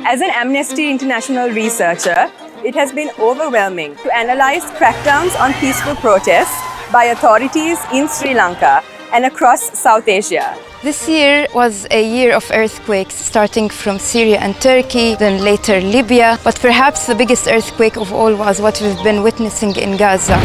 As an Amnesty International researcher, it has been overwhelming to analyze crackdowns on peaceful protests by authorities in Sri Lanka and across South Asia. This year was a year of earthquakes, starting from Syria and Turkey, then later Libya. But perhaps the biggest earthquake of all was what we've been witnessing in Gaza.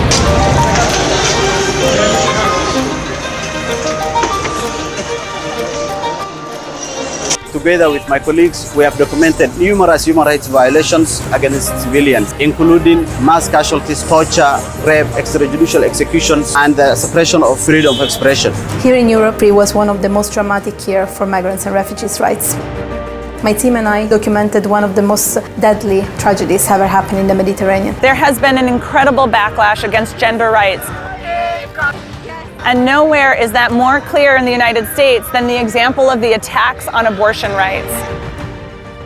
Together with my colleagues, we have documented numerous human rights violations against civilians, including mass casualties, torture, rape, extrajudicial executions, and the suppression of freedom of expression. Here in Europe, it was one of the most dramatic years for migrants and refugees' rights. My team and I documented one of the most deadly tragedies ever happened in the Mediterranean. There has been an incredible backlash against gender rights. And nowhere is that more clear in the United States than the example of the attacks on abortion rights.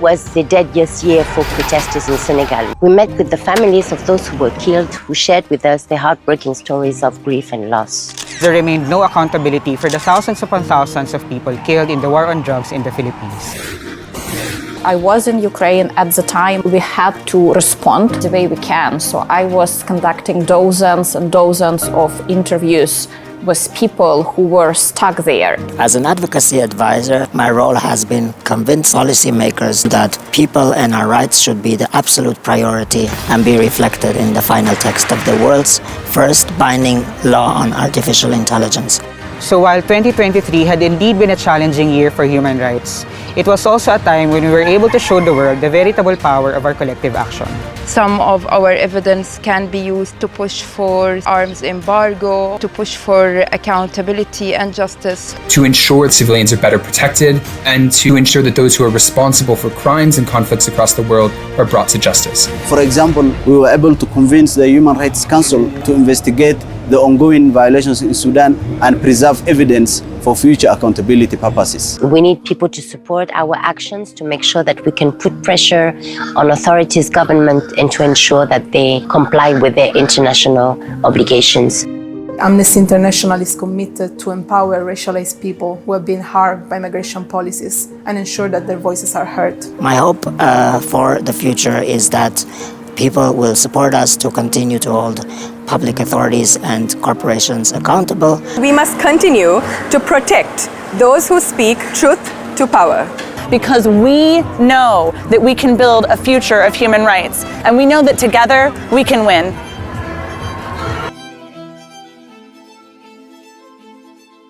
Was the deadliest year for protesters in Senegal. We met with the families of those who were killed, who shared with us their heartbreaking stories of grief and loss. There remained no accountability for the thousands upon thousands of people killed in the war on drugs in the Philippines. I was in Ukraine at the time. We had to respond the way we can. So I was conducting dozens and dozens of interviews with people who were stuck there. As an advocacy advisor, my role has been convince policymakers that people and our rights should be the absolute priority and be reflected in the final text of the world's first binding law on artificial intelligence. So while 2023 had indeed been a challenging year for human rights, it was also a time when we were able to show the world the veritable power of our collective action. Some of our evidence can be used to push for arms embargo, to push for accountability and justice. To ensure that civilians are better protected and to ensure that those who are responsible for crimes and conflicts across the world are brought to justice. For example, we were able to convince the Human Rights Council to investigate the ongoing violations in Sudan and preserve evidence for future accountability purposes. We need people to support our actions to make sure that we can put pressure on authorities, government, and to ensure that they comply with their international obligations. Amnesty International is committed to empower racialized people who have been harmed by migration policies and ensure that their voices are heard. My hope for the future is that people will support us to continue to hold public authorities and corporations accountable. We must continue to protect those who speak truth to power. Because we know that we can build a future of human rights, and we know that together we can win.